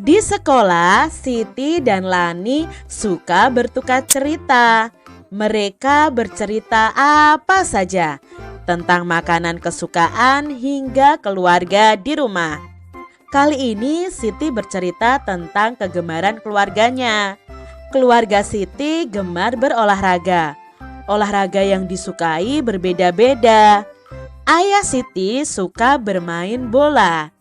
Di sekolah, Siti dan Lani suka bertukar cerita. Mereka bercerita apa saja, tentang makanan kesukaan hingga keluarga di rumah. Kali ini Siti bercerita tentang kegemaran keluarganya. Keluarga Siti gemar berolahraga. Olahraga yang disukai berbeda-beda. Ayah Siti suka bermain bola.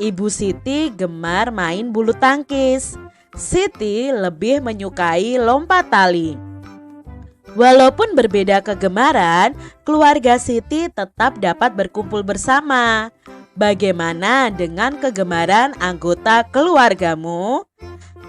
Ibu Siti gemar main bulu tangkis. Siti lebih menyukai lompat tali. Walaupun berbeda kegemaran, keluarga Siti tetap dapat berkumpul bersama. Bagaimana dengan kegemaran anggota keluargamu?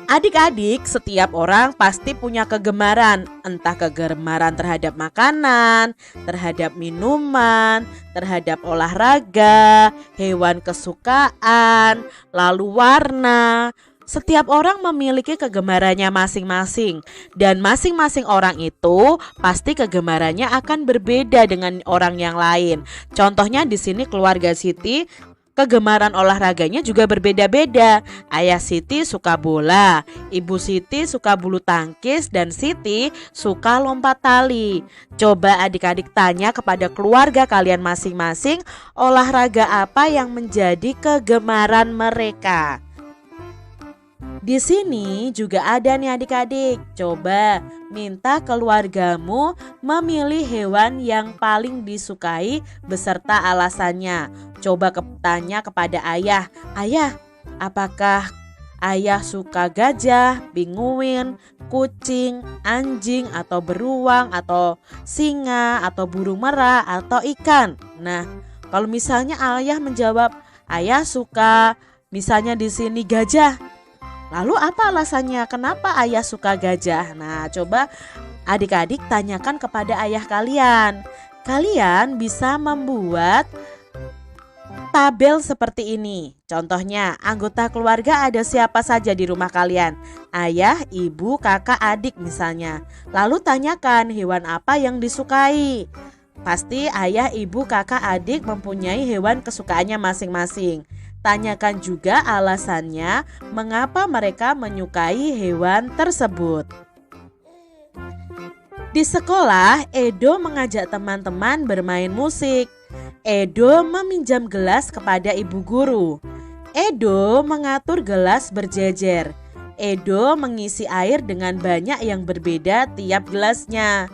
Adik-adik, setiap orang pasti punya kegemaran, entah kegemaran terhadap makanan, terhadap minuman, terhadap olahraga, hewan kesukaan, lalu warna. Setiap orang memiliki kegemarannya masing-masing, dan masing-masing orang itu pasti kegemarannya akan berbeda dengan orang yang lain. Contohnya di sini keluarga Siti, kegemaran olahraganya juga berbeda-beda. Ayah Siti suka bola, ibu Siti suka bulu tangkis, dan Siti suka lompat tali. Coba adik-adik tanya kepada keluarga kalian masing-masing, olahraga apa yang menjadi kegemaran mereka. Di sini juga ada nih adik-adik. Coba minta keluargamu memilih hewan yang paling disukai beserta alasannya. Coba tanya kepada ayah. Ayah, apakah ayah suka gajah, pinguin, kucing, anjing, atau beruang, atau singa, atau burung merah, atau ikan? Nah, kalau misalnya ayah menjawab, ayah suka misalnya di sini gajah. Lalu apa alasannya? Kenapa ayah suka gajah? Nah, coba adik-adik tanyakan kepada ayah kalian. Kalian bisa membuat tabel seperti ini. Contohnya, anggota keluarga ada siapa saja di rumah kalian? Ayah, ibu, kakak, adik misalnya. Lalu tanyakan hewan apa yang disukai. Pasti ayah, ibu, kakak, adik mempunyai hewan kesukaannya masing-masing. Tanyakan juga alasannya mengapa mereka menyukai hewan tersebut. Di sekolah, Edo mengajak teman-teman bermain musik. Edo meminjam gelas kepada ibu guru. Edo mengatur gelas berjejer. Edo mengisi air dengan banyak yang berbeda tiap gelasnya.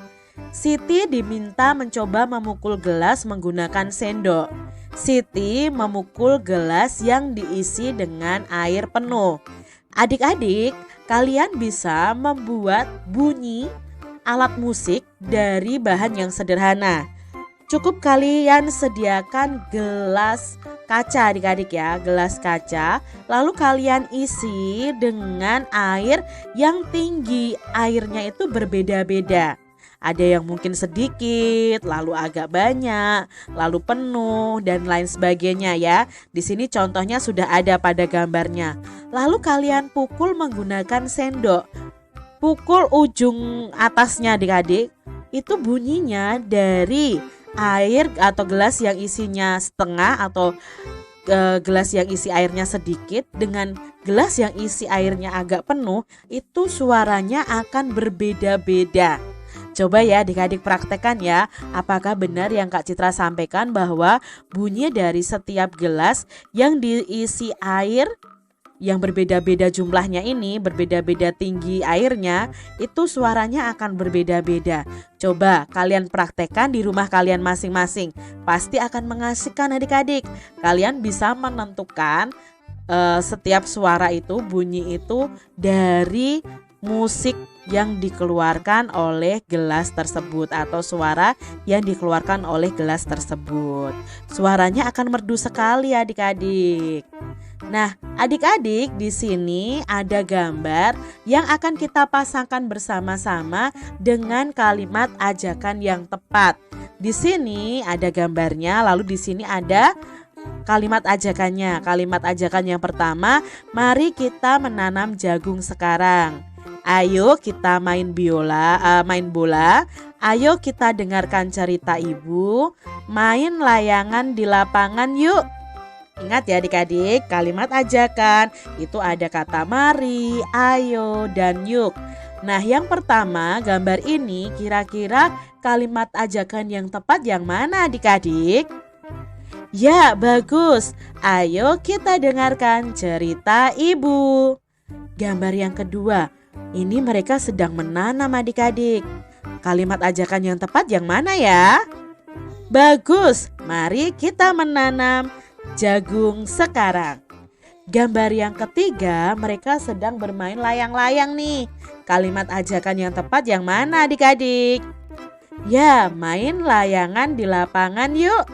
Siti diminta mencoba memukul gelas menggunakan sendok. Siti memukul gelas yang diisi dengan air penuh. Adik-adik, kalian bisa membuat bunyi alat musik dari bahan yang sederhana. Cukup kalian sediakan gelas kaca adik-adik ya, gelas kaca. Lalu kalian isi dengan air yang tinggi, airnya itu berbeda-beda. Ada yang mungkin sedikit, lalu agak banyak, lalu penuh, dan lain sebagainya ya. Di sini contohnya sudah ada pada gambarnya. Lalu kalian pukul menggunakan sendok. Pukul ujung atasnya adik-adik. Itu bunyinya dari air atau gelas yang isinya setengah atau gelas yang isi airnya sedikit dengan gelas yang isi airnya agak penuh, itu suaranya akan berbeda-beda. Coba ya adik-adik praktekkan ya, apakah benar yang Kak Citra sampaikan bahwa bunyi dari setiap gelas yang diisi air yang berbeda-beda jumlahnya ini, berbeda-beda tinggi airnya, itu suaranya akan berbeda-beda. Coba kalian praktekkan di rumah kalian masing-masing, pasti akan mengasihkan adik-adik. Kalian bisa menentukan setiap suara itu, bunyi itu dari musik yang dikeluarkan oleh gelas tersebut atau suara yang dikeluarkan oleh gelas tersebut. Suaranya akan merdu sekali adik-adik. Nah, adik-adik di sini ada gambar yang akan kita pasangkan bersama-sama dengan kalimat ajakan yang tepat. Di sini ada gambarnya, lalu di sini ada kalimat ajakannya. Kalimat ajakan yang pertama, mari kita menanam jagung sekarang. Ayo kita main bola. Ayo kita dengarkan cerita ibu. Main layangan di lapangan yuk. Ingat ya adik-adik, kalimat ajakan itu ada kata mari, ayo, dan yuk. Nah, yang pertama gambar ini kira-kira kalimat ajakan yang tepat yang mana adik-adik? Ya, bagus. Ayo kita dengarkan cerita ibu. Gambar yang kedua, ini mereka sedang menanam adik-adik. Kalimat ajakan yang tepat yang mana ya? Bagus, mari kita menanam jagung sekarang. Gambar yang ketiga, mereka sedang bermain layang-layang nih. Kalimat ajakan yang tepat yang mana adik-adik? Ya, main layangan di lapangan yuk.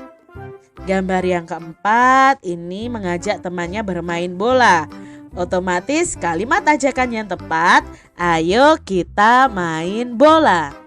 Gambar yang keempat, ini mengajak temannya bermain bola. Otomatis kalimat ajakan yang tepat, ayo kita main bola.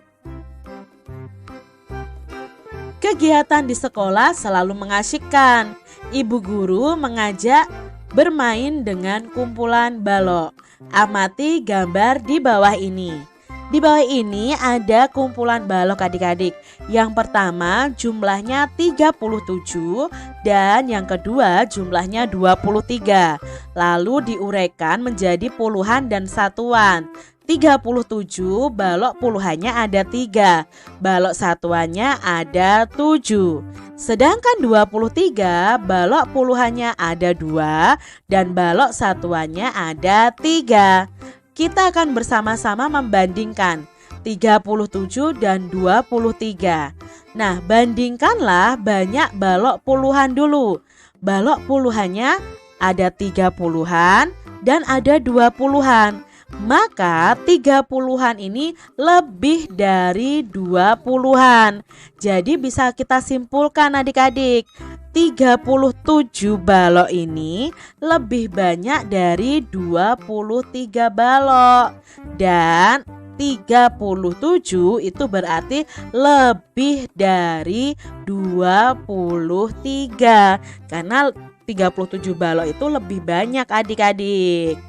Kegiatan di sekolah selalu mengasyikkan. Ibu guru mengajak bermain dengan kumpulan balok. Amati gambar di bawah ini. Di bawah ini ada kumpulan balok adik-adik. Yang pertama jumlahnya 37 dan yang kedua jumlahnya 23. Lalu diuraikan menjadi puluhan dan satuan. 37 balok puluhannya ada 3, balok satuannya ada 7. Sedangkan 23 balok puluhannya ada 2 dan balok satuannya ada 3. Kita akan bersama-sama membandingkan 37 dan 23. Nah, bandingkanlah banyak balok puluhan dulu. Balok puluhannya ada 30-an dan ada 20-an. Maka 30-an ini lebih dari 20-an. Jadi bisa kita simpulkan adik-adik, 37 balok ini lebih banyak dari 23 balok. Dan 37 itu berarti lebih dari 23. Karena 37 balok itu lebih banyak adik-adik.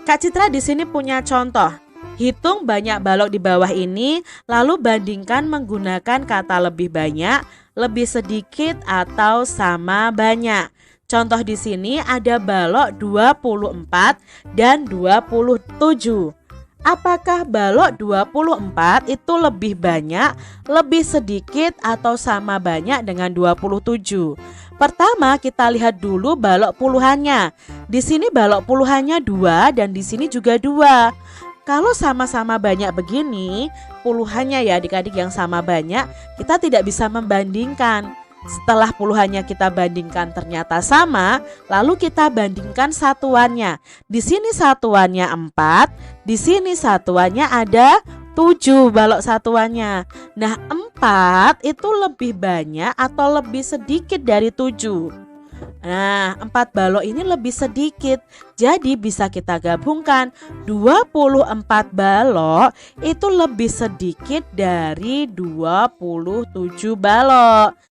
Kak Citra di sini punya contoh. Hitung banyak balok di bawah ini, lalu bandingkan menggunakan kata lebih banyak, lebih sedikit atau sama banyak. Contoh di sini ada balok 24 dan 27. Apakah balok 24 itu lebih banyak, lebih sedikit atau sama banyak dengan 27? Pertama kita lihat dulu balok puluhannya. Di sini balok puluhannya 2 dan di sini juga 2. Kalau sama-sama banyak begini, puluhannya ya adik-adik yang sama banyak, kita tidak bisa membandingkan. Setelah puluhannya kita bandingkan ternyata sama, lalu kita bandingkan satuannya. Di sini satuannya 4, di sini satuannya ada 7 balok satuannya. Nah, 4 itu lebih banyak atau lebih sedikit dari 7? Nah, 4 balok ini lebih sedikit. Jadi bisa kita gabungkan 24 balok itu lebih sedikit dari 27 balok.